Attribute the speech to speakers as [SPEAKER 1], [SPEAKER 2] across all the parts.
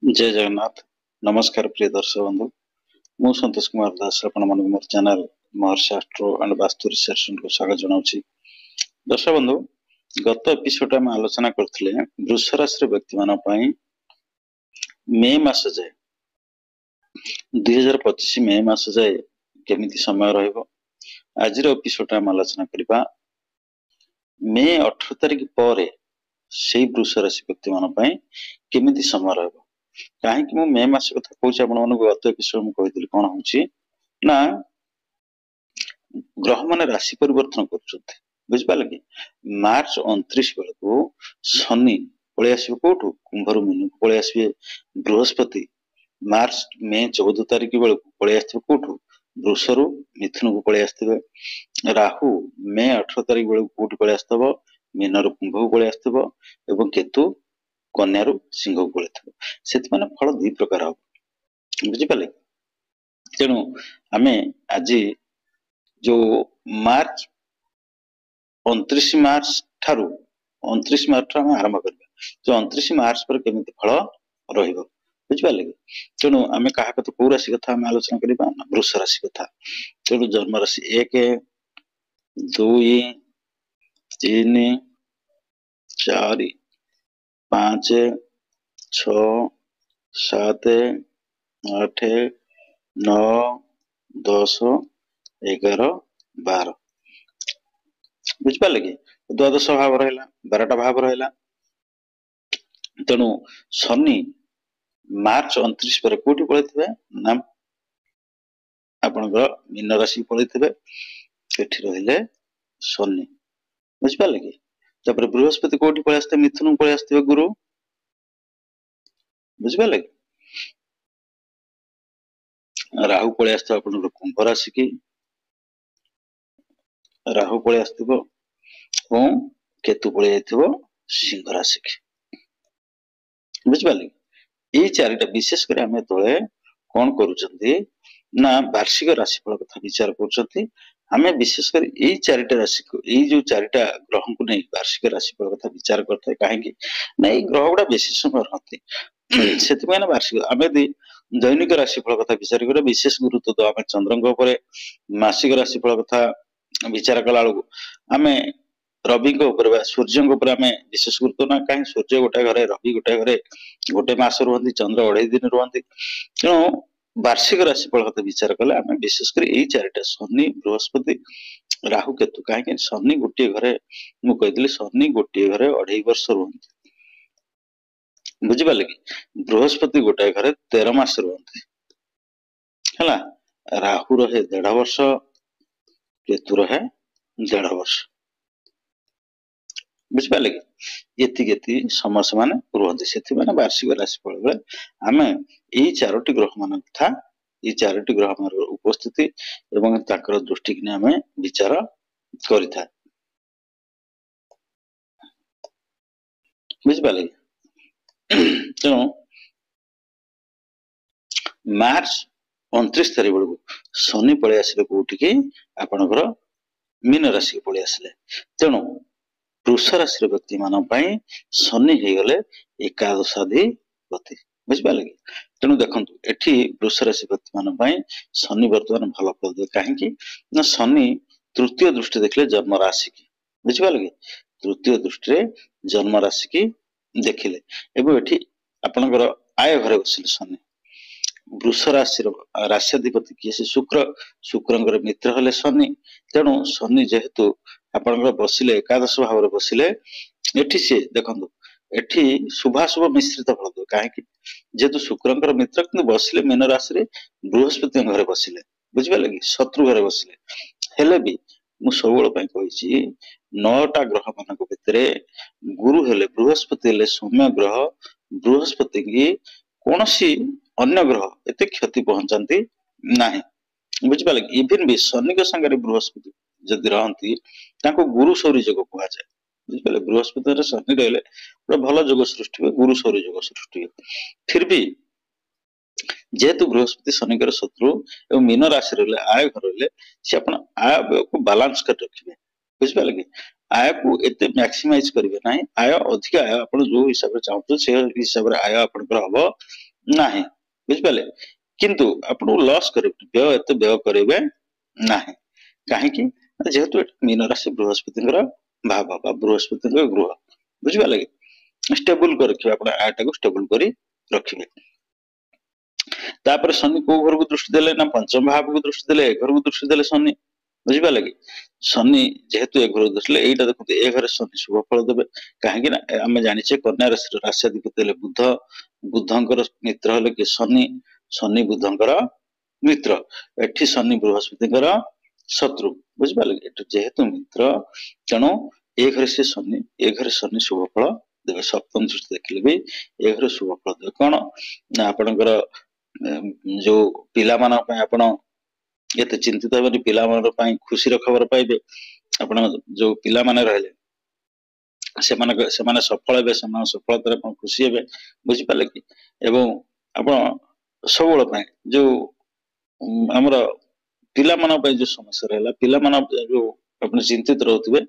[SPEAKER 1] जय जगन्नाथ। नमस्कार प्रिय दर्शक बंधु, मु संतोष कुमार दास आपण मन मोर channel Maharshi astro and vastu research को स्वागत जनाउछि। दर्शक बंधु, गत एपिसोड में आलोचना करथिले वृष राशि व्यक्ति मान पई मे मास जाए 2025 मे मास जाए केमिति समय रहइबो। आज रो एपिसोड में आलोचना करिबा मे 18 तारिख पर से वृष राशि व्यक्ति मान पई केमिति समय रहइबो। कहीं मु मे मास कथा कहूँ आपण गत एपिसोड में कही कौन हूँ ना ग्रह मान राशि परिवर्तन कर बुझिपारे कि मार्च 29 बेलू शनि पलि आस कौटू कुंभर मीन को पलि आसवे बृहस्पति मार्च मे 14 तारिख बेलू पलि आस कौटू वृषरु मिथुन को पलि आसवे राहु मे 18 तारिख बेलू कौट पलि आसव मीन रु कुंभ को पलि आसव एवं केतु कन्या रु सिंह को पलि से फल दुई प्रकार हम बुझिपारे। तेणु आम आज जो मार्च 29 मार्च ठारू 29 मार्च आम आरंभ करवा जो 29 मार्च पर केमिति फल रहिबो बुझिपारे कि। तेणु आम क्या कथा कौ राशि कथा आम आलोचना करबा वृष राशि कथा। तेणु जन्म राशि 1 2 3 4 5 6 7 8 9 10 11 12 बुझिपारे कि द्वादश भाव रहा 12टा भाव रहा। तेणु शनि मार्च 29 पर कौटी पलि ना आपणकर मीन राशि पलि रही शनि बुझिपारे कि। तापर बृहस्पति कौटी पलि आसते मिथुन पलि आसते गुरु बुझिपारे कि। राहु पलि आसते आपणकर कुंभ राशि की राहु पलि आसथिबो और केतु पलि जाइथिबो सिंह राशि की बुझिपारे। ये चारिटा विशेष कर आम तले कौन करुचंती ना वार्षिक राशिफल कथा विचार करुचंती। आम विशेषकर यही चारिटा राशि को यही जो चारिटा ग्रह को नहीं वार्षिक राशिफल कथा विचार करते कहीं ना ग्रह गुड़ा बेसी समय रहते से वार्षिक आम दैनिक राशिफल कथा विचार कर विशेष गुरुत्व तो आम चंद्र मासिक राशिफल कथा विचार कला आम रवि सूर्य आम विशेष गुरुत्व ना कहीं सूर्य गोटे घरे रवि गोटे घरे गोटे मास रुहति चंद्र 2.5 दिन रुहति। तेणु वार्षिक राशिफल कथा विचार कले आम विशेषकर यही चारिटा शनि बृहस्पति राहु केतु कहीं शनि गोटे घरे मुझे शनि गोटे घरे 2.5 वर्ष रुहति बुझिपारे कि। बृहस्पति गोटे घरे 13 मास रुहति है राहु रहे 1.5 वर्ष केतु रहे 1.5 वर्ष बुझिपारे कि। ये समय से रुहति से वार्षिक राशिफल बेले आम यही 4टी ग्रह मान कथा ये 4टी ग्रह मान उपस्थिति एवं ताकर दृष्टि कि आम विचार करिथा बुझिपारे। तेणु मार्च 29 तारिख बेलू शनि पलि आसिले कौटिकी आपणकर मीन राशि को पलि आसिले। तेणु वृष राशि व्यक्ति मान शनि हो गले एकादशाधिपति बुझिपारे कि। तेणु देखो एठी वृष राशि व्यक्ति मान शनि वर्तमान भल फल दिए कहीं ना शनि तृतीय दृष्टि देखले जन्म राशि की बुझिपारे कि। तृतीय दृष्टि जन्म राशि की देखिले एवं एठी आपणकर आय घरे बसिले शनि वृष राशि राष्ट्राधिपति किए से शुक्र मित्र हेले शनि। तेणु शनि जेहेतु आपणकर बसिले एकादश भाव बसिले एठी से देखो एठी शुभाशुभ मिश्रित फल दे कहीं जेहेतु शुक्र मित्र कि बसिले मीन राशि बृहस्पति घरे बसिले बुझिपारे कि शत्रु घरे बसिले हेले भी मु सब कही 9टा ग्रह मान भितर गुरु हेले बृहस्पति हेले सौम्य ग्रह बृहस्पति की कौन सी अन्य ग्रह एते क्षति पहुंचाती नहीं बुझिपारे। इवन भी शनि के संगे बृहस्पति जदि रहती गुरु सौरी जोग कह जाए बुझिपारे। बृहस्पति शनि रहे गोटे भल जोग सृष्टि हुए गुरु सौरी जोग सृष्टि हुए। फिर भी जेहेतु बृहस्पति शनिकर शत्रु एवं मीन राशि रहे आय घर रहे सी आप आय को बालांस कर रखिए बुझिपारे कि। आय को एते मैक्सिमाइज करेंगे ना आय अधिक आय आप जो हिसाब से चाहते से हिसाब से आय आपंकर हम ନାହିଁ, ବୁଝିପାରିଲେ। କିନ୍ତୁ ଆପଣଙ୍କୁ ଲସ୍ କରିବେ, ବ୍ୟୟ ଏତେ ବ୍ୟୟ କରିବେ ନାହିଁ। କାହିଁକି? ଯେହେତୁ ଏଟା ମୀନ ରାଶି ବୃହସ୍ପତିଙ୍କର ଭାବ ବା ବୃହସ୍ପତିଙ୍କ ଗୃହ, ବୁଝିପାରିଲେ କି? ଷ୍ଟେବୁଲ କରି ରଖିବେ, ଆପଣ ଆୟଟାକୁ ଷ୍ଟେବୁଲ କରି ରଖିବେ। ତାପରେ ଶନି କୋଉ ଘରକୁ ଦୃଷ୍ଟି ଦେଲେ ନା ପଞ୍ଚମ ଭାବକୁ ଦୃଷ୍ଟି ଦେଲେ, ଏ ଘରକୁ ଦୃଷ୍ଟି ଦେଲେ ଶନି, ବୁଝିପାରିଲେ କି? ଶନି ଯେହେତୁ ଏ ଘରକୁ ଦୃଷ୍ଟି ଦେଲେ, ଏଇଟା ଦେଖନ୍ତୁ ଏ ଘରେ ଶନି ଶୁଭ ଫଳ ଦେବେ। କାହିଁକି ନା ଆମେ ଜାଣିଛେ କନ୍ୟା ରାଶିର ରାଶ୍ୟାଧିପତି ହେଲେ ବୁଧ, ବୁଧଙ୍କର ମିତ୍ର ହେଲେ କି ଶନି, ଶନି ବୁଧଙ୍କର ମିତ୍ର, ଏଠି ଶନି ବୃହସ୍ପତିଙ୍କର ଶତ୍ରୁ, ବୁଝିପାରିଲେ କି? ଏଠି ଯେହେତୁ ମିତ୍ର, ତେଣୁ ଏ ଘରେ ସେ ଶନି, ଏ ଘରେ ଶନି ଶୁଭ ଫଳ ଦେବେ। ସପ୍ତମ ଦୃଷ୍ଟି ଦେଖିଲେ ବି ଏ ଘରେ ଶୁଭ ଫଳ ଦେବେ। କଣ ନା ଆପଣଙ୍କର ଯୋଉ ପିଲାମାନଙ୍କ ପାଇଁ ଆପଣ ଏତେ ଚିନ୍ତିତ ହେବେନି, ପିଲାମାନଙ୍କ ପାଇଁ ଖୁସିର ଖବର ପାଇବେ। ଆପଣ ଯୋଉ ପିଲାମାନେ ରହିଲେ ସେମାନେ ସଫଳ ହେବେ, ସେମାନଙ୍କ ସଫଳତାରେ ଆପଣ ଖୁସି ହେବେ, ବୁଝିପାରିଲେ କି? ଏବଂ ଆପଣ ସବୁବେଳ ପାଇଁ ଯୋଉ ଆମର ପିଲାମାନଙ୍କ ପାଇଁ ଯୋଉ ସମସ୍ୟା ରହିଲା, ପିଲାମାନଙ୍କ ଯୋଉ ଆପଣ ଚିନ୍ତିତ ରହୁଥିବେ,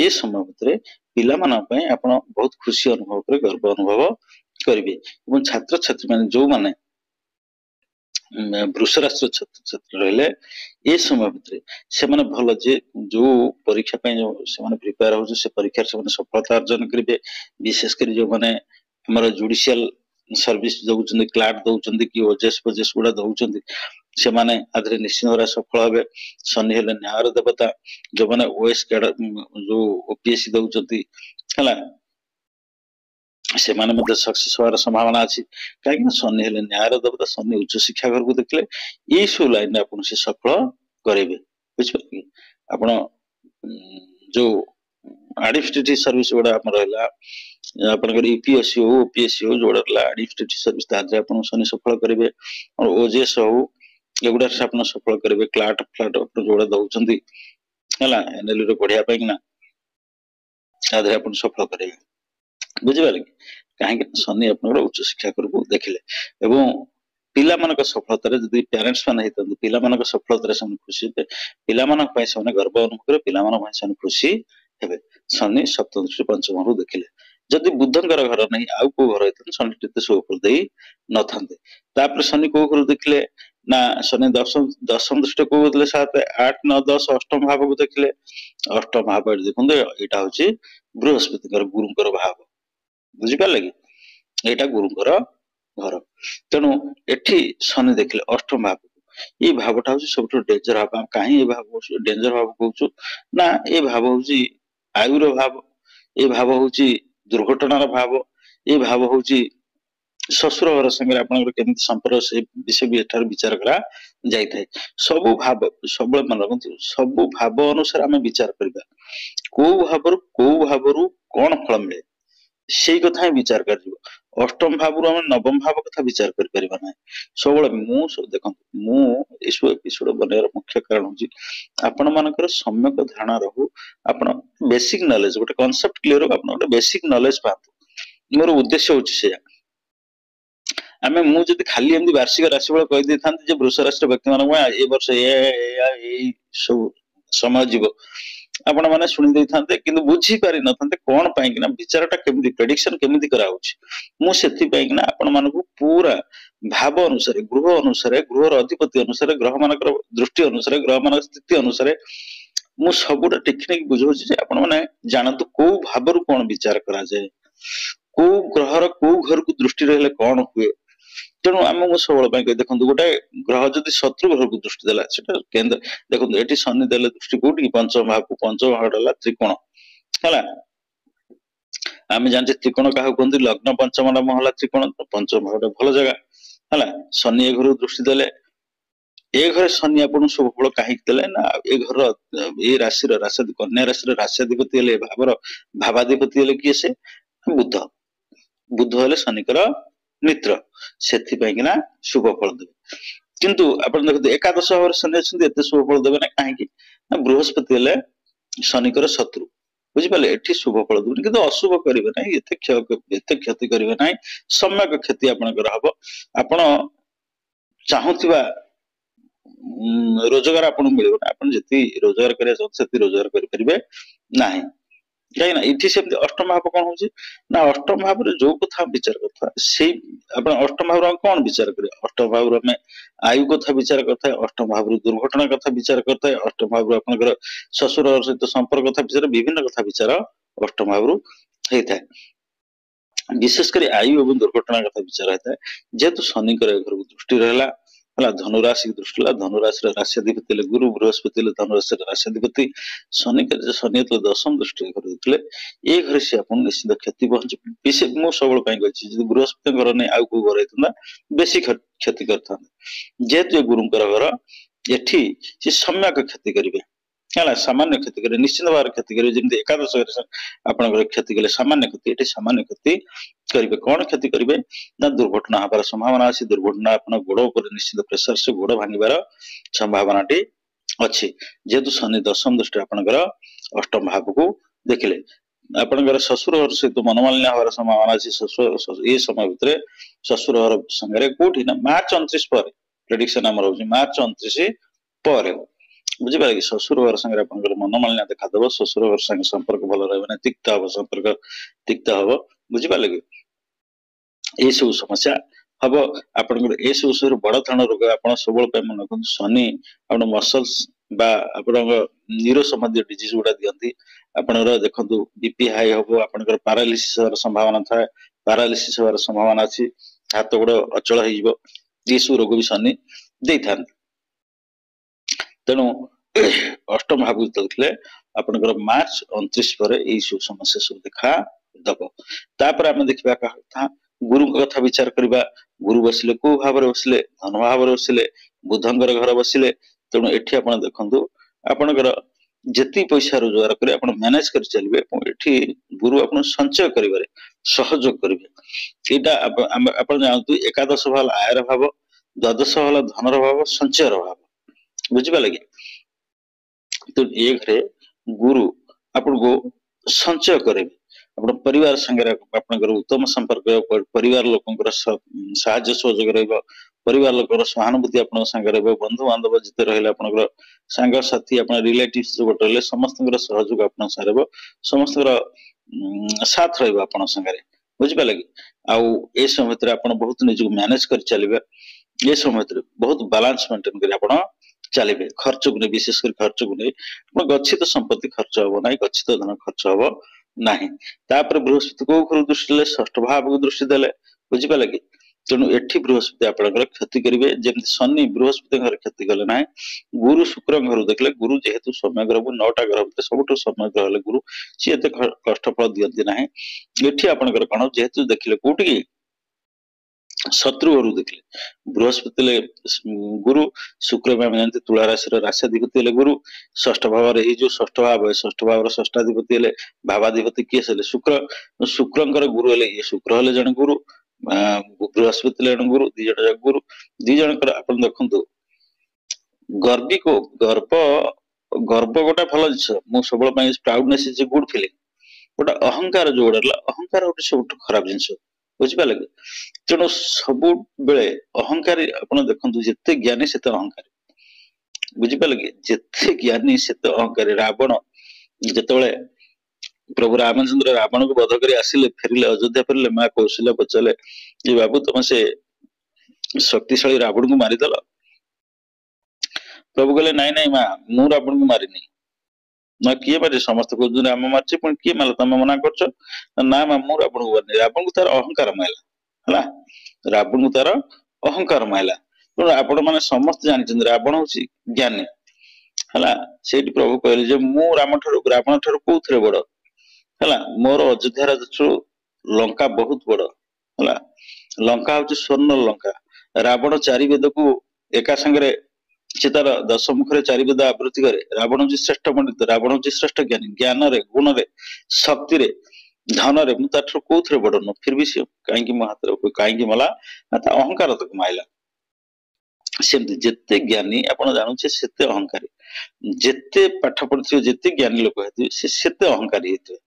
[SPEAKER 1] ଏ ସମୟ ଭିତରେ ପିଲାମାନଙ୍କ ପାଇଁ ଆପଣ ବହୁତ ଖୁସି ଅନୁଭବ କରି ଗର୍ବ ଅନୁଭବ କରିବେ। ଏବଂ ଛାତ୍ରଛାତ୍ରୀ ମାନେ ଯୋଉମାନେ ବୃଷ ରାଶିର ଛାତ୍ରଛାତ୍ରୀ ରହିଲେ, ଏ ସମୟ ଭିତରେ ସେମାନେ ଭଲ ଯେ ଯୋଉ ପରୀକ୍ଷା ପାଇଁ ସେମାନେ ପ୍ରିପେୟାର ହଉଛନ୍ତି, ସେ ପରୀକ୍ଷାରେ ସେମାନେ ସଫଳତା ଅର୍ଜନ କରିବେ। ବିଶେଷ କରି ଯୋଉମାନେ ଆମର ଜୁଡିସିଆଲ ସର୍ଭିସ ଦଉଛନ୍ତି, କ୍ଲାର୍କ ଦଉଛନ୍ତି କି ଓଜେସ ଫୋଜେସ ଗୁଡା ଦଉଛନ୍ତି, ସେମାନେ ଆଧିରେ ନିଶ୍ଚିନ୍ତ ଭାବରେ ସଫଳ ହେବେ। ଶନି ହେଲେ ନ୍ୟାୟର ଦେବତା। ଯୋଉମାନେ ଓଏସ ଯୋଉ ଓପିଏସସି ଦଉଛନ୍ତି ହେଲା, ସେମାନେ ମଧ୍ୟ ସକ୍ସେସ ହବାର ସମ୍ଭାବନା ଅଛି। କାହିଁକି ନା ଶନି ହେଲେ ନ୍ୟାୟର ଦେବତା, ଶନି ଉଚ୍ଚ ଶିକ୍ଷା ଘରକୁ ଦେଖିଲେ ଏଇ ସବୁ ଲାଇନରେ ଆପଣ ସେ ସଫଳ କରେଇବେ, ବୁଝିପାରିଲେ କି? ଆପଣ ଯୋଉ ଆଡମିନିଷ୍ଟ୍ରେଟିଭ ସର୍ଭିସ ଗୁଡା ଆମର ରହିଲା, ଆପଣଙ୍କର ୟୁପିଏସସି ହଉ ଓପିଏସସି ହଉ, ଯୋଉଟା ରହିଲା ଆଡମିନିଷ୍ଟ୍ରେଟିଭ ସର୍ଭିସ, ତା ଦେହରେ ଆପଣ ଶନି ସଫଳ କରିବେ। ଓଜେଏସ ହଉ, ଏଗୁଡାରେ ଆପଣ ସଫଳ କରିବେ। କ୍ଲାର୍କ ଫ୍ଲାଟ ଆପଣ ଯୋଉଟା ଦଉଛନ୍ତି ହେଲା, ଏନଏଲୟୁ ରେ ପଢିବା ପାଇଁ କିନା, ତା ଦେହରେ ଆପଣ ସଫଳ କରିବେ, ବୁଝିପାରିଲେ କି? କାହିଁକି ଶନି ଆପଣଙ୍କର ଉଚ୍ଚ ଶିକ୍ଷା ଘରକୁ ଦେଖିଲେ। ଏବଂ ପିଲାମାନଙ୍କ ସଫଳତାରେ ଯଦି ପ୍ୟାରେଣ୍ଟସ ମାନେ ହେଇଥାନ୍ତି, ପିଲାମାନଙ୍କ ସଫଳତାରେ ସେମାନେ ଖୁସି ହେବେ, ପିଲାମାନଙ୍କ ପାଇଁ ସେମାନେ ଗର୍ବ ଅନୁଭବ କରିବେ, ପିଲାମାନଙ୍କ ପାଇଁ ସେମାନେ ଖୁସି ହେବେ। ଶନି ସପ୍ତମ ଦୃଷ୍ଟି ପଞ୍ଚମ ଘରକୁ ଦେଖିଲେ। ଯଦି ବୁଧଙ୍କର ଘର ନାହିଁ ଆଉ କୋଉ ଘର ହେଇଥାନ୍ତେ, ଶନି ଏତେ ଶୁଭ ଫଳ ଦେଇ ନଥାନ୍ତେ। ତାପରେ ଶନି କୋଉ ଘରକୁ ଦେଖିଲେ ନା ଶନି ଦଶମ ଦୃଷ୍ଟି କୋଉ ଦେଲେ, 7, 8, 9, 10 ଅଷ୍ଟମ ଭାବକୁ ଦେଖିଲେ। ଅଷ୍ଟମ ଭାବ ଏଠି ଦେଖନ୍ତୁ, ଏଇଟା ହଉଛି ବୃହସ୍ପତିଙ୍କର ଗୁରୁଙ୍କର ଭାବ, ବୁଝିପାରିଲେ କି? ଏଇଟା ଗୁରୁଙ୍କର ଘର। ତେଣୁ ଏଠି ଶନି ଦେଖିଲେ ଅଷ୍ଟମ ଭାବକୁ, ଏଇ ଭାବଟା ହଉଛି ସବୁଠୁ ଡେଞ୍ଜର ଭାବ। କାହିଁ ଏ ଭାବ ଡେଞ୍ଜର ଭାବ କହୁଛୁ ନା, ଏ ଭାବ ହଉଛି ଆୟୁର ଭାବ, ଏ ଭାବ ହଉଛି ଦୁର୍ଘଟଣାର ଭାବ, ଏ ଭାବ ହଉଛି ଶ୍ୱଶୁର ଘର ସାଙ୍ଗରେ ଆପଣଙ୍କର କେମିତି ସମ୍ପର୍କ, ସେ ବିଷୟ ବି ଏଠାରେ ବିଚାର କରା ଯାଇଥାଏ। ସବୁ ଭାବ ସବୁବେଳେ ମନେ ରଖନ୍ତୁ, ସବୁ ଭାବ ଅନୁସାରେ ଆମେ ବିଚାର କରିବା। କୋଉ ଭାବରୁ କଣ ଫଳ ମିଳେ, ସେଇ କଥା ହିଁ ବିଚାର କରାଯିବ। ଅଷ୍ଟମ ଭାବରୁ ଆମେ ନବମ ଭାବ କଥା ବିଚାର କରିପାରିବା ନାହିଁ। ସବୁବେଳେ ଦେଖନ୍ତୁ, ମୁଁ ଏସବୁ ଏପିସୋଡ ବନେଇବାର ମୁଖ୍ୟ କାରଣ ହଉଛି ଆପଣ ମାନଙ୍କର ସମ୍ୟକ ଧାରଣା ରହୁ, ଆପଣ ବେସିକ ନଲେଜ, ଗୋଟେ କନସେପ୍ଟ କ୍ଲିୟର ହଉ, ଆପଣ ଗୋଟେ ବେସିକ ନଲେଜ ପାଆନ୍ତୁ। ମୋର ଉଦ୍ଦେଶ୍ୟ ହଉଛି ସେଇଆ। ମୁଁ ଯଦି ଖାଲି ଏମିତି ବାର୍ଷିକ ରାଶିଫଳ କହିଦେଇଥାନ୍ତି ଯେ ବୃଷ ରାଶିର ବ୍ୟକ୍ତି ମାନଙ୍କ ପାଇଁ ଏ ବର୍ଷ ଏଇ ସବୁ ସମୟ ଯିବ, ଆପଣ ମାନେ ଶୁଣି ଦେଇଥାନ୍ତେ, କିନ୍ତୁ ବୁଝି ପାରିନଥାନ୍ତେ କଣ ପାଇଁ କିନା ବିଚାରଟା କେମିତି, ପ୍ରେଡିକ୍ସନ କେମିତି କରାହଉଛି। ମୁଁ ସେଥିପାଇଁ କିନା ଆପଣ ମାନଙ୍କୁ ପୁରା ଭାବ ଅନୁସାରେ, ଗୃହର ଅଧିପତି ଅନୁସାରେ, ଗ୍ରହ ମାନଙ୍କର ଦୃଷ୍ଟି ଅନୁସାରେ, ଗ୍ରହ ମାନଙ୍କର ସ୍ଥିତି ଅନୁସାରେ ମୁଁ ସବୁଟା ଟେକ୍ନିକ ବୁଝଉଛି ଯେ ଆପଣ ମାନେ ଜାଣନ୍ତୁ କୋଉ ଭାବରୁ କଣ ବିଚାର କରାଯାଏ, କୋଉ ଗ୍ରହର କୋଉ ଘରକୁ ଦୃଷ୍ଟି ରହିଲେ କଣ ହୁଏ। ତେଣୁ ମୁଁ ସବୁବେଳେ ପାଇଁ କହି, ଦେଖନ୍ତୁ ଗୋଟେ ଗ୍ରହ ଯଦି ଶତ୍ରୁ ଘରକୁ ଦୃଷ୍ଟି ଦେଲା, ସେଟା କେନ୍ଦ୍ର, ଦେଖନ୍ତୁ ଏଠି ଶନି ଦେଲେ ଦୃଷ୍ଟି କୋଉଠି, ପଞ୍ଚମ ଭାବକୁ। ପଞ୍ଚମ ଭାବଟା ହେଲା ତ୍ରିକୋଣ ହେଲା। ଆମେ ଜାଣିଛେ ତ୍ରିକୋଣ କାହାକୁ କୁହନ୍ତି, ଲଗ୍ନ ପଞ୍ଚମ ହେଲା ତ୍ରିକୋଣ, ପଞ୍ଚମ ଭାବଟା ଭଲ ଜାଗା ହେଲା। ଶନି ଏ ଘରକୁ ଦୃଷ୍ଟି ଦେଲେ, ଏ ଘରେ ଶନି ଆପଣଙ୍କୁ ଶୁଭ ଫଳ କାହିଁକି ଦେଲେ ନା, ଏ ଘର ଏ ରାଶିର କନ୍ୟା ରାଶିର ରାଶ୍ୟାଧିପତି ହେଲେ, ଭାବାଧିପତି ହେଲେ କିଏ, ସେ ବୁଧ। ବୁଧ ହେଲେ ଶନିଙ୍କର ମିତ୍ର, ସେଥିପାଇଁ କିନା ଶୁଭ ଫଳ ଦେବେ। କିନ୍ତୁ ଆପଣ ଦେଖନ୍ତୁ ଏକାଦଶ ଭାବରେ ଶନି ଅଛନ୍ତି, ଏତେ ଶୁଭ ଫଳ ଦେବେ ନା, କାହିଁକି ନା ବୃହସ୍ପତି ହେଲେ ଶନିଙ୍କର ଶତ୍ରୁ, ବୁଝିପାରିଲେ? ଏଠି ଶୁଭ ଫଳ ଦେବେନି, କିନ୍ତୁ ଅଶୁଭ କରିବେ ନାହିଁ, ଏତେ କ୍ଷତି କରିବେ ନାହିଁ, ସମ୍ୟକ କ୍ଷତି ଆପଣଙ୍କର ହବ। ଆପଣ ଚାହୁଁଥିବା ରୋଜଗାର ଆପଣଙ୍କୁ ମିଳିବ ନା, ଆପଣ ଯେତିକି ରୋଜଗାର କରିବା ଚାହୁଁଛନ୍ତି ସେତିକି ରୋଜଗାର କରିପାରିବେ ନାହିଁ। କାହିଁକି ନା ଏଠି ସେମିତି ଅଷ୍ଟମ ଭାବ କଣ ହଉଛି ନା, ଅଷ୍ଟମ ଭାବରେ ଯୋଉ କଥା ବିଚାର କରୁଥିବା ସେଇ ଆପଣ ଅଷ୍ଟମ ଭାବରୁ କଣ ବିଚାର କରିବେ? ଅଷ୍ଟମ ଭାବରୁ ଆମେ आयु कथा विचार करता है, अष्टम भाव दुर्घटना कथा विचार करता है, अष्टम भाव आपंकर शशुर सहित संपर्क कथा विचार विभिन्न कथा विचार अष्टम भाव होता है। विशेषकर आयु और दुर्घटना कथा विचार होता है जेहेतु शनि घर दृष्टि रहा धनुराशि दृष्टि धनुराशि राशिधिपति गुरु, बृहस्पति धनुराशि राशिधिपति, शनि शनि दशम दृष्टि घर ये घर से आप निश्चित क्षति पहुंचे। मुझे सब बृहस्पति घर नहीं आउ को घर होता बेसी क्षति करता जेहेतु गुरुंकर घर एठी से सम्यक क्षति करेंगे है सामान्य क्षति करेंगे निश्चित भाव क्षति करेंगे जमी एकादश आपंकर क्षति कले सामान्य क्षति ये सामान्य क्षति करेंगे। कौन क्षति करेंगे ना दुर्घटना हबार संभावना अच्छी, दुर्घटना अपन गोड़ पर निश्चित प्रेसर से गोड़ भांगार संभावना अच्छी जेहेतु शनि दशम दृष्टि आपंकर अष्टम भाव को देखिले आपंकर शशुर घर सहित मनमालिन्य हमार संभावना अच्छी। शशुर ये समय भितर शशुर घर संगे कौटी ना मार्च 29 पर प्रेडिक्शन आम रोज मार्च 29 पर बुझीपारे कि शशुर घर संगे आपंकर मनमालिन्य देखादेव, शशुर घर संगे संपर्क भल रहा तिक्त हम संपर्क तिक्त हम बुझीपारे कि ये सब समस्या हम आपंकर ये सब बड़ धरण रोग आप सब मन रखते शनि आप मसल्स बा न्यूरो संबंधी डिजीज गुड़ा दिखती आपंकर देखो बीपी हाई हम आपंकर पारालिसिस होवार संभावना था, पारालिसिस होवार संभावना अच्छी, हाथ गोड़ अचल हो सब रोग भी शनि दे था। तेणु अष्टम भाव देखिले आपंकर मार्च 29 पर यही सब समस्या सब देखा दब। तापर आम देखा कथा गुरु कथा विचार करवा, गुरु बसिले को भाव बसिले धन भाव बसिले बुधंकर घर बसिले तेणु एठी आपण देखंतु आपणकर जेती पैसा रोजगार करे आपण मैनेज कर चलिबे एठी गुरु आपण संचय करिबारे सहयोग करिवे। एटा आपण जानतु एकादश भाव आयर भाव, द्वादश भाव धनर भाव, संचयर भाव बुझिबा लगे। तो ये घरे गुरु आपण को संचय करेबे आपण परिवार संगे आपनकर उत्तम संपर्क परिवार लोकंकर साहाय्य सहयोग रहइबो, परिवार लोकर सहानुभूति आपन संगे रहइबो, बंधु बांधव जिते रहले आपनकर संग साथी आपन रिलेटिव्स जो रहले समस्तकर सहयोग आपन सारेबो, समस्तकर साथ रहइबो आपन संगे बुझिबा लगे। आउ ए समय भितर आपन बहुत निजु मैनेज कर चलिबे, ये समय भितर बहुत बैलेंस मेंटेन करी आपन चलिबे। खर्च को विशेष कर खर्च को नहीं गच्छित संपत्ति खर्च हम ना, गच्छित धन खर्च हम नहीं। तापर बृहस्पति को घर दृष्टि षष्ठ भाव को दृष्टि देले बुझिपा लगे। तेणु एठी बृहस्पति आपनकर क्षति करेंगे जमी शनि बृहस्पति घर क्षति कले ना, गुरु शुक्र घर देखले गुरु जेहेतु समय ग्रह 9टा ग्रह सब समय ग्रह गुरु सी एत कष्टफल दिखती ना। एठी आपनकर कौन जेहेतु देखिले कौटी शत्रु घर देखले बृहस्पति गुरु शुक्र में जानते तुला राशि राशिधिपति गुरु, षष्ठ भाव जो षष्ठ भाव षष्ठ भाव षष्ठाधिपति भावाधिपति किए शुक्र, शुक्रंकर गुरु हेले ये शुक्र हेले जन गुरु, बृहस्पति जन गुरु दी जनकर अपन देखंतु गर्वी को गर्व गोटा भल जिस सब प्राउडनेस इज गुड फीलिंग, गोटा अहंकार जो गोटा अहंकार गोटे सब खराब जिनस बुझिपा लगे। तेणु सब बेले अहंकारी आप देखते जिते ज्ञानी से अहंकारी बुझिपा लगे, जिते ज्ञानी से अहंकारी। रावण जिते प्रभु रामचंद्र रावण को बध कर आसिले फेरिले अयोध्या फेरिले माँ कौशल्या पचारे ये बाबू तुम से शक्तिशाली रावण को मारिदेल, प्रभु कहले नाई नाई माँ मु रावण को मारिनी ना किए मारे समस्त कहते राम मार्च पुणी किए मार तुम मना कर ना माँ मु रावण को मारिनी। रावण को तार अहंकार माइला है, रावण को तार अहंकार माइला। तेणु आपण मैंने समस्त जानते रावण हूँ ज्ञानी है से प्रभु कहले मु राम रावण ठार कौन बड़ है मोर अयोध्या राज लंका बहुत बड़ है, लंका हूँ स्वर्ण लंका। रावण 4 वेद को एका संगे से तार 10 मुखरे 4 वेद आवृत्ति करे। रावण हूँ श्रेष्ठ पंडित, रावण हूँ श्रेष्ठ ज्ञानी, ज्ञान रे गुण रे शक्ति रे धन रे मुझे कौन बड़ न फिर भी सी कहीं मो हाथ कहीं मला अहंकार तक माइला। सेमती जिते ज्ञानी आप जानूचे सेते अहंकारी, जिते पाठ पढ़ी जिते ज्ञानी लोक होते सेते अहंकारी होते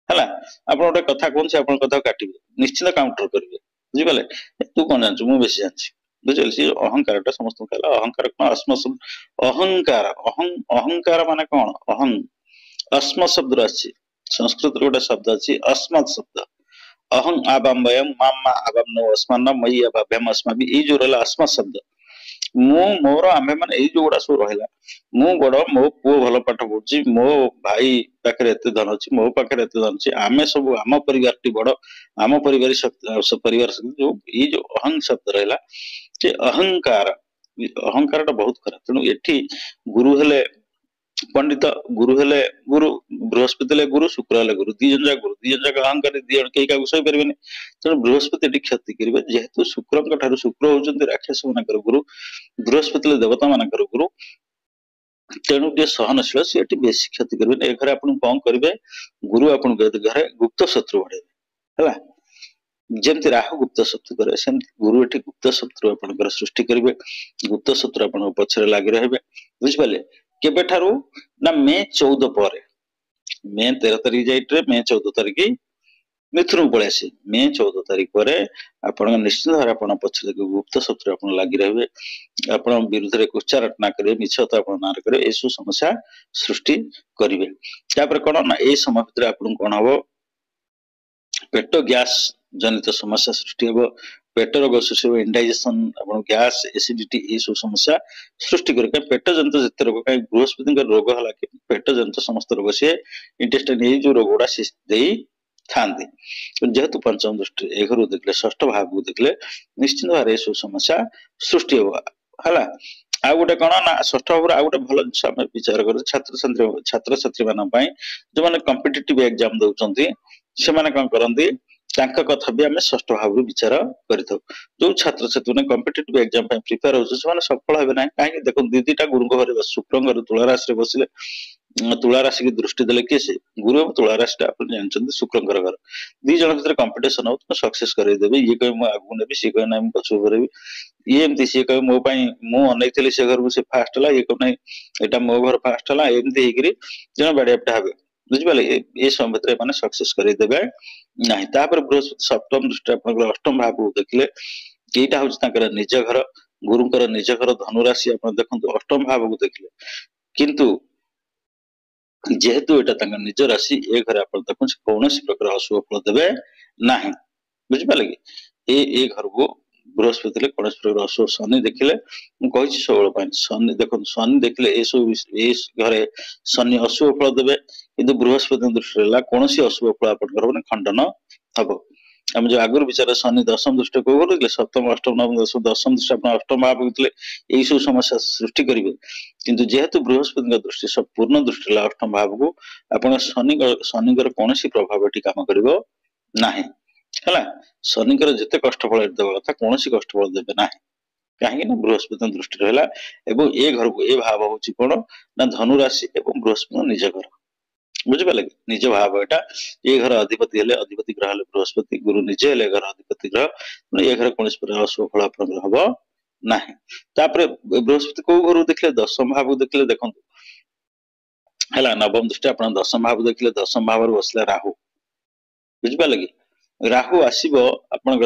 [SPEAKER 1] है। आप गोटे कथा कौन से कथा काटे निश्चित काउंटर करेंगे बुझिपारे तू कौन जानू मुझे बेसी जानची बुझे सी अहंकार समस्त अहंकार कौन अस्म शब्द अहंकार अहंकार मान कौन अहं अस्म शब्द आसी संस्कृत गोटे शब्द अच्छी अस्मत् शब्द अहं आबाम्बयम मामा आबामनो अस्मान मई आबाभ्यम अस्माभि ये जो रहला अस्मा शब्द मु मोर आमे माने एई जो गुडा सब रहला मु बड़ मो पुओ भल पाठ पढुची मो भाई पाखरे एते धन अछि मो पाखरे एते धन अछि आमे सब आम परिवार टी बड़ आम परिवार सब परिवार जो ये जो अहं शब्द रहला जे अहंकार अहंकार टा बहुत खराब तेणु एठी गुरु हेले पंडित गुरु हेले गुरु बृहस्पति हेले गुरु शुक्र हेले गुरु दी जन गुरु दी जन अहंकार दी जन केही काकु सही परिबेनी तेणु बृहस्पति एठी क्षति करिवे जेहेतु शुक्रଙ୍କ ठाରୁ शुक्र होउचंती राक्षस मानकर गुरु बृहस्पति देवता मानकर गुरु तेणु जे सहनशील सी एठी बेसी क्षति करिवे ए घरे आपण कोन करिवे गुरु आपण घरे गुप्त शत्रु बढ़ेबे हला जेमती राहु गुप्त शत्रु करे सेमती गुरु एठी गुप्त शत्रु आपणकर सृष्टि करिवे गुप्त शत्रु आपण पछरे लागि रहबे बुझिपाले केबे ठारू ना मे 14 पर मे 13 तारिख जाइट्रे मे 14 तारिख मिथुन पळे आसी मे 14 तारिख पर आपण निश्चित भाव आपण पछरे गुप्त शत्रु आपण लागि रहबे आपण विरुद्ध रे उच्चारण ना करे मिछता आपण ना करे एसु समस्या सृष्टि करिवे तापर कोन ना ए समय भीतर आपण कोन हबो पेट गैस जनित समस्या सृष्टि हो पेट रोग सृष्टि हो इंडाइजेशन आपण गैस एसिडिटी ए सब समस्या सृष्टि करे पेट जनित जते रोग कहीं बृहस्पति रोग हला कि पेट जनित समस्त रोग से इंटेस्टाइन ए जो रोगडा से देई थांदी जेहेतु पंचम दृष्टि ए घरु देखले षष्ठ भाव को देखले निश्चित भाव ए सब समस्या सृष्टि हो हला आ गोटे कोन ना षष्ठ भाव आ गोटे भल समय विचार करे छात्र छात्री मानन पई जो माने कॉम्पिटिटिव एग्जाम दउचंती से माने कोन करंती तांका कथा भी आमे षष्ठ भाव विचार करिथौ जो छात्र छात्री ने कॉम्पिटिटिव एग्जाम पे प्रिपेयर होछ से माने सफल हेबे नै काहे देखो दीदीटा गुरु को घरे शुक्र घर तुला राशि रे बसिले तुला राशि की दृष्टि देले के से गुरु और तुला राशि टा अपन जानछन शुक्र घर दी जन भीतर कंपटीशन हो तो सक्सेस करे देबे ये कहे मु आगु नेबी से कहे नै मु पछु करबी ये एमती से कहे मो पई मु अनैथिले से घर को से फास्ट ला ये कहे नै एटा मो घर फास्ट ला एमती हेकरी जन बड़ियाटा हेबे बुझि पाले ए समय भीतर माने सक्सेस करे देबे नाही तापर बृहस्पति सप्तम दृष्टि अपन अष्टम भाव को देखले एटा होछ ताकर निज घर गुरुकर निज घर धनु राशि अपन देखंतु अष्टम भाव को देखले किंतु जेहेतु एटा ताकर निज राशि ए घर अपन देखु कोनोसी प्रकार अशुभ फल देबे नाही बुझि पाले कि ए घर को बृहस्पति ले कोनोसी प्रकार अशुभ शनि देखले मु कहिछि सबळ पाइन शनि देखो शनि देखले ए सब ए घरे शनि अशुभ फल देबे किंतु बृहस्पति दृष्टि ला कोनोसी अशुभ फल अपन करबो खंडन हबो हम जो आगुर विचार शनि दशम दृष्टि को करले सप्तम अष्टम नवम दशम दृष्टि अपन अष्टम भाव होतले एई सब समस्या सृष्टि करिवे किंतु जेहेतु बृहस्पति दृष्टि सब पूर्ण दृष्टि ला अष्टम भाव को अपन शनि कोनोसी प्रभाव एटी काम करिवो नाही हला शनि जते कष्ट फल देबा कथा कोनोसी कष्ट फल देबे नाही काहे ना बृहस्पति दृष्टि रहला एवं ए घर को ए भाव होची कोन ना धनु राशि एवं बृहस्पति निज घर बुझि पाले निज भाव एटा ए घर अधिपति हेले अधिपति ग्रह हेले बृहस्पति गुरु निजे हेले घर अधिपति ग्रह ए घर कोनोसी प्रकार अशुभ फल अपन हबो नाही तापर बृहस्पति को घर देखले दशम भाव देखले देखंतु हला नवम दृष्टि अपन दशम भाव देखले दशम भाव रे बसले राहु बुझि पाले कि राहु आसीबो अपन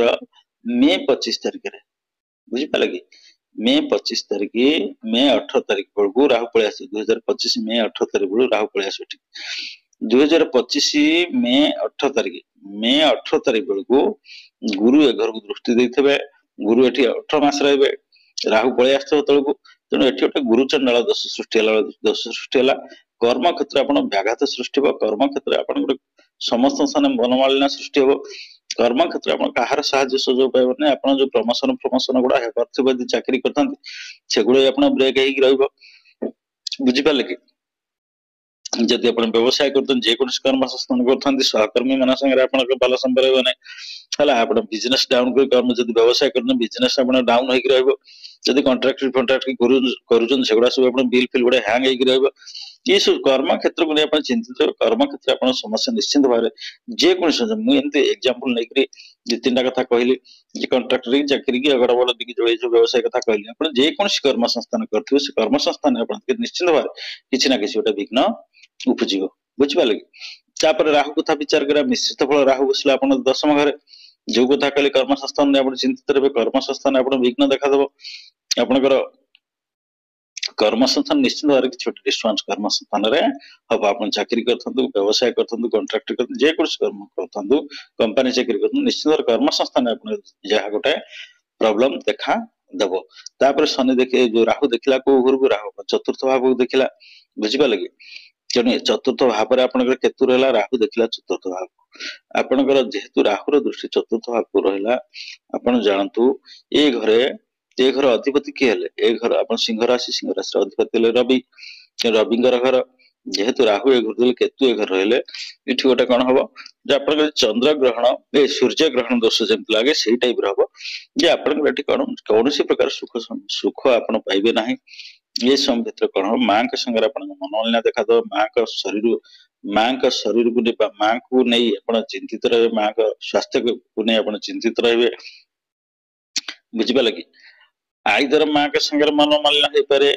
[SPEAKER 1] मे 25 तारिख रे बुझि पाले कि मे 25 तारिख मे 18 तारिख बेलू राहु पळे आसे 2025 मे 18 तारिख बेलू राहु पळे आसे ठीक 2025 मे 18 तारिख बेलू गुरु ए घर को दृष्टि देथिबे गुरु एठी 18 मास रहबे राहु पळे आसे तळको तेनु एठी ओटे गुरु चंडाल दोष सृष्टि हला कर्म क्षेत्र आपण व्याघात सृष्टि हो कर्म क्षेत्र आपण समस्त स्थान मनमालिन्य सृष्टि हो कर्म क्षेत्र आपण काहार साहाय्य सहयोग पाइबो नै आपण जो प्रमोशन गुडा हेबार थिबो जे चाकरी करथांती सेगुडे आपण ब्रेक हेकी रहइबो बुझि पाले कि जदि आपण व्यवसाय करथन जे कोन कर्म संस्थान करथांती सहकर्मी मन संगे आपण के भल संपर्क नै हला आपण बिजनेस डाउन कर कर्म जदि व्यवसाय करन बिजनेस आपण डाउन हेकी रहइबो जदि कॉन्ट्रैक्ट की करूजन सेगुडा सब आपण बिल फिल गुडा हैंग हेकी रहइबो ये सब कर्म क्षेत्र को अपन चिंतित कर्म क्षेत्र अपन समस्या निश्चित भाव जे कोन मु एमते एग्जांपल नै करी जे तीनटा कथा कहली जे कॉन्ट्रैक्टर चाकरी की अगड़ बड़ दिकी जो जो व्यवसाय कथा कहली अपन जे कोन कर्म संस्थान करथियो से कर्म संस्थान अपन के निश्चित भाव किछि ना किछि ओटा विघ्न उपजिवो बुझ पाले तापर राहु कथा विचार करा मिश्रित फल राहु बसला अपन दशम घरे जो कथा कहली कर्म संस्थान अपन चिंतित रहे कर्म संस्थान अपन विघ्न देखा देबो आपनकर कर्मसंस्थान निश्चित भाव किसी गोटे डिस्टर्बांस कर्मसंस्थान हम आप चाकरी करूँ व्यवसाय करूँ कंट्राक्ट कर जेकोसी कर्म करूँ कंपानी चाकरी करूँ निश्चित भाव कर्मसंस्थान जहाँ गोटे प्रॉब्लम देखा देव तापर शनि देखे जो राहु देखला को घर को राहु चतुर्थ भाव को देखला बुझिपारे कि तेणु चतुर्थ भाव में केतु रहा राहु देखला चतुर्थ भाव आपणकर जेहेतु राहुर दृष्टि चतुर्थ भाव को रहा आपण जानतु ए घर अधिपति किए ए घर आप सिंह राशि अधिपति रवि रविंकर घर जेहेतु राहु ए घर देले केतु ए घर रहिले इठी गोटे कौन हम आप चंद्र ग्रहण सूर्य ग्रहण दोष जमी लगे से टाइप हम जे आप कौन प्रकार सुख सुख आप पाइबे ना ये समय भर कौन हम माँ के संगे मनोलिना देखा दो माँ का शरीर को नहीं माँ को नहीं आप चिंतित रहे माँ का स्वास्थ्य को नहीं आप चिंतित रहे बुझिपारे कि आईदर माँ के संगे मनोमालिन्य हो पारे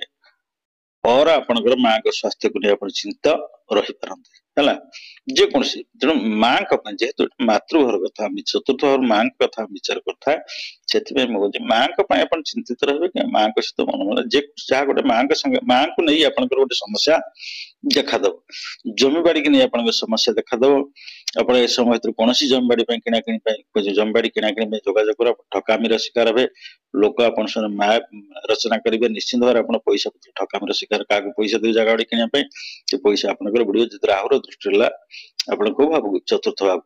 [SPEAKER 1] और आपणकर माँ का स्वास्थ्य को नहीं चिंता रही पारती है जेकोसी तेणु माँ जेहेतु मातृघर कथा चतुर्थ घर माँ कथा विचार करता से माँ चिंतित रहे कि माँ को सहित मन जहाँ गोटे माँ के संगे माँ को नहीं आपंकर गोटे समस्या देखादब जमी बाड़ी की नहीं आप समस्या देखादब आप समय कौन जमीबाड़ी किणाकिणी जमीबाड़ी किणाकिणी जोगाजोग ठकामीर शिकार हे लोक आप रचना करेंगे निश्चित भाव आप पैसा ठकामीर शिकार क्या पैसा दे जगह बाड़ी कि पैसा आपंकर बुढ़ी जो राहुर दृष्टि रहा आप भाव चतुर्थ भाव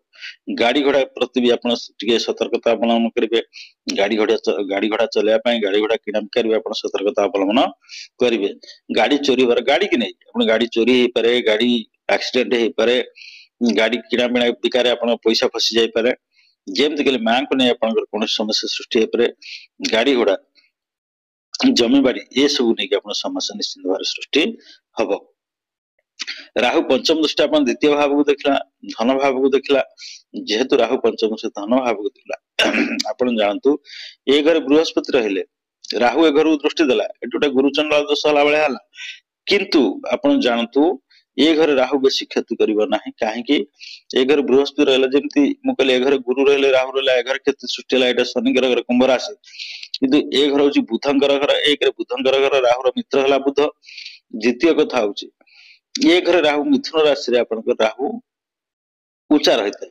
[SPEAKER 1] गाड़ी घोड़ा प्रति भी आप सतर्कता अवलंबन करेंगे गाड़ी घोड़ा चलने गाड़ी घोड़ा किणा बिकार भी आप सतर्कता अवलंबन करेंगे गाड़ी चोरी गाड़ी की नहीं आप गाड़ी चोरी हो पारे गाड़ी एक्सीडेंट हो पारे गाड़ी किणा बिणा बिकार आप पैसा फसी जाई पारे जेमती कले माँ को नहीं आप कौन समस्या सृष्टि हो पारे गाड़ी घोड़ा जमी बाड़ी ये सब नहीं आप समस्या निश्चित भाव सृष्टि हम राहु पंचम दृष्टि आप द्वितीय भाव को देखला धन भाव को देखला जेहेतु राहु पंचम दृष्टि धन भाव को देखला आप जानतु ए घर बृहस्पति रहिले राहु ए घर दृष्टि देला एटू गोटे गुरुचंडाल दोष हला बेले हला किंतु आप जानतु ए घर राहु बेसी क्षति करिवो नाही काहेकि ए घर बृहस्पति रहला जेमती मु कहले ए घर गुरु रहले राहु रहला ए घर क्षति सृष्टि हला एटा शनि घर कुंभ राशि किंतु ए घर होची बुधंकर घर एक बुधंकर घर राहुर मित्र हला बुध द्वितीय कथा होची ये घर राहु मिथुन राशि आप राहु ऊंचा रही है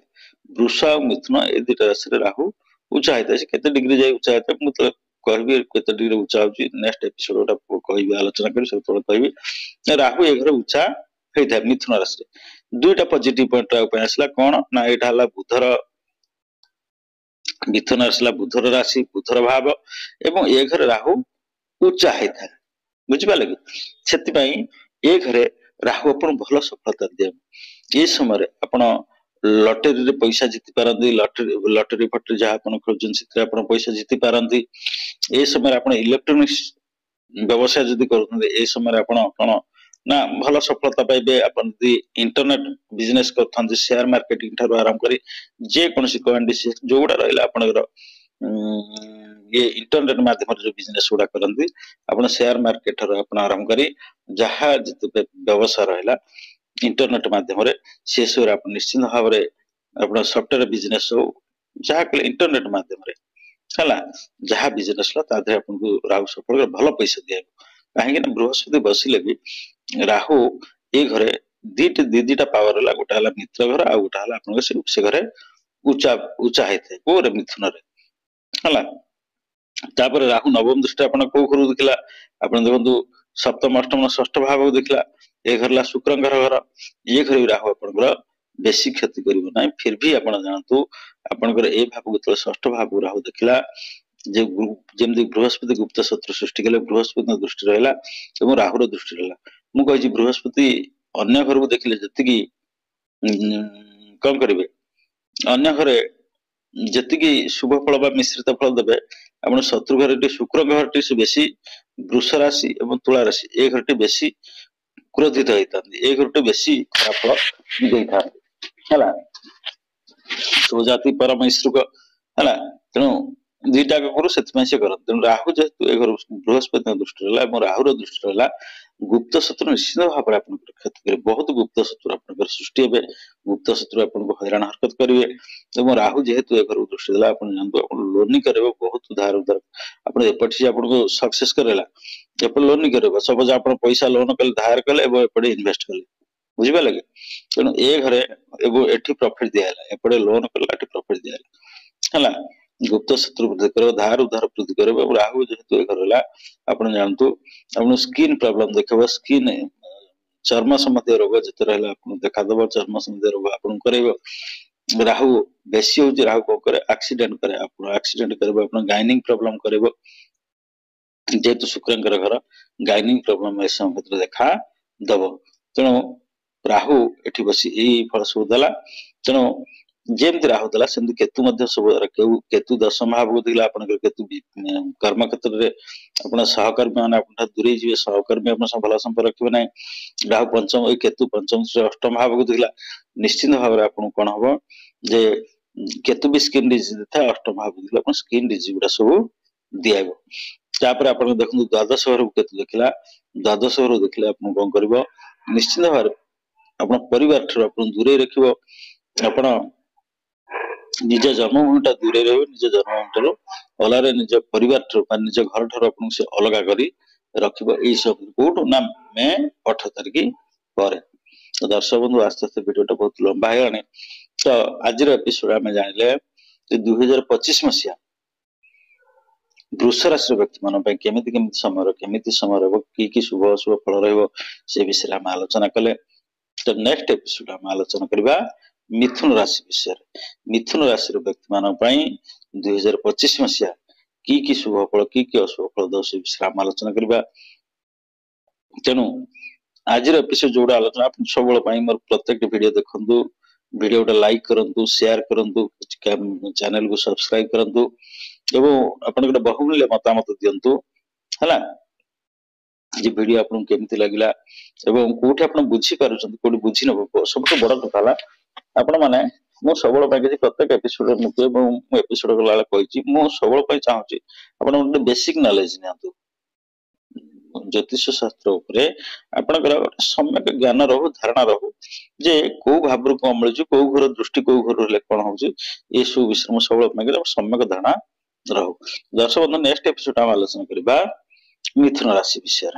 [SPEAKER 1] वृष और मिथुन ये दुटा राशि राहु ऊंचा होता है केते डिग्री जाए ऊंचा होता है मुझे कहबी केते डिग्री ऊंचा होची नेक्स्ट एपिसोड कहबी आलोचना करी सब कहबी राहु ये घर ऊंचा होता है मिथुन राशि दुईटा पॉजिटिव पॉइंट आसला कौन ना एटा हला बुधर मिथुन आसला बुधर राशि बुधर भाव एवं ये घर राहु ऊंचा होता है बुझिपारे कि से ये घरे राहु अपन भल सफलता दिए ये समय आप लटेरी पैसा जीति पारती लटेरी फटेरी जहाँ आप खोजन से पैसा जीति पारती ये समय आप इलेक्ट्रोनिक्स व्यवसाय जदि कर समय आप कौन ना भल सफलता पाइबे आप इंटरनेट बिजनेस कर शेयर मार्केटिंग ठार आरंभ कर जेकोसी कॉइन जो गुड़ा रहा आप ये इंटरनेट माध्यम जो बिजनेस गुड़ा करती आप शेयर मार्केट आप आरंभ कर जहाँ जिते व्यवसाय रहा इंटरनेट माध्यम से सब आप निश्चित भाव आप सॉफ्टवेयर बिजनेस हो जहाँ कले इंटरनेट माध्यम है जहाँ बिजनेस है आपको राहु सफल भल पैसा दिया कहीं बृहस्पति बसिले भी राहु ये घरे दीटा पावर है गोटे है मित्र घर आ गोटे है आप से घरे ऊंचा ऊंचा होता है कोरे मिथुन है तापर राहु नवम दृष्टि आप घर देखला आप देखो सप्तम अष्टम षष्ठ भाव को देखला ये घर शुक्र घर ये घर भी राहु आप बेसी क्षति कर फिर भी आप जानतु आपंकर ए भाव को षष्ठ भाव राहु देखला जमी बृहस्पति गुप्त शत्रु सृष्टि कले बृहस्पति दृष्टि रहा राहुर दृष्टि रहा मुझे बृहस्पति अन्य घर को देखिले जी कौन करेंगे अन्य घरे जी शुभ फल मिश्रित फल देवे आप शत्रु घर शुक्र घर टी बेसी वृष राशि और तुला राशि ए घर टी बेसी क्रोधित होता ए घर टी बेसी खराब फल है स्वजाति परम ईश्वरुक है तेणु दुईटा गुरु से करते तेणु राहु जेहेतु ए घर बृहस्पति दृष्टि रहा राहुर दृष्टि रहा गुप्त शत्रु निश्चित भाव में आप क्षति करेंगे बहुत गुप्त शत्रु आप सृष्टि हे गुप्त शत्रु आपको हैरान हरकत करेंगे राहु जेहेतु ए घर दृष्टि देला आप जानते लोनी करेंगे बहुत उधार उधार आप एपट से आपको सक्सेस करेला एपटे लोन कर सपोज आप पैसा लोन कले धार कले एपटे इनवेस्ट कले बुझिपारे कि तेणु ए घरे एठी प्रॉफिट दिया एपटे लोन कला प्रॉफिट दिया है गुप्त शत्रु वृद्धि कर धार उधार वृद्धि कर राहु जेहेतु ए घर आप जानतु आप स्किन प्रॉब्लम देखा स्किन चर्म संबंधी रोग जिते रहा देखादेव चर्म संबंधी रोग आपन कर राहु बेसी हूँ राहु कौन करे एक्सीडेंट करे एक्सीडेंट कर गाइनिंग प्रॉब्लम कर जेहेतु शुक्र घर गाइनिंग प्रॉब्लम ए क्षेत्र देखा दब तेणु राहु एठी बसी यही फल सब देला तेणु जेमती राहु देला सेमती केतु सब केतु दशम भाव को दिला केतु कर्म क्षेत्र में अपना सहकर्मी मैंने आप दूरे जी सहकर्मी अपना भल संपर्क रखिए ना राहु पंचम केतु पंचम से अष्टम भाव को दिला निश्चित भाव में आपन कौन हम जे केतु भी स्किन डिजीज था अष्टम भाव को दिला स्किन डिजीज गुड़ा सब दिया तापर आप देखते द्वादश घर को केतु देखला द्वादश घर देखले आप कौन कर निश्चित भाव अपना परिवार ठार दूरे रखियो आपण निज जन्मभूमि दूरे रह निज जन्मभूमि ठार अलग निज परिवार निज घर ठार से अलग कर रखिबो एई सब कोट ना मे 8 तारिख पर तो दर्शक बंधु आस्ते आस्ते वीडियो बहुत लंबा है तो आज एपिसोड आम जानिले 2025 मसीहा वृष राशि व्यक्ति मान केमी समय कि शुभ अशुभ फल रे विषय आम आलोचना कले तो नेक्स्ट एपिसोड आम आलोचना करबा मिथुन राशि विषय मिथुन राशि व्यक्ति मान 2025 मसीहा कि शुभ फल कि अशुभ फल दो से विषय आम आलोचना करबा तेणु आज एपिसोड जो आलोचना आप सब मोर प्रत्येक वीडियो देखंतु वीडियो लाइक करंतु शेयर करंतु चैनल को सब्सक्राइब करंतु एवं अपन गोटे बहुमूल्य मतामत दिंतु है वीडियो आपको केमती लगिला एवं कोठी आप बुझी पारुछंती कोठी बुझी न सब बड़ कथा आपण माने मु सबल किसी प्रत्येक एपिसोड एपिसोड गला कही मु सबल चाहूँगी आप बेसिक नॉलेज नियंतु ज्योतिष शास्त्र उपरे आपनकर सम्यक ज्ञान रहू धारणा रहू जे को भाव कौन मिलूँ कौ घर दृष्टि कौ घर कौन हो सब विषय सब सम्यक धारणा रहू दर्शक बंधु नेक्स्ट एपिसोड आलोचना करबा मिथुन राशि विषय।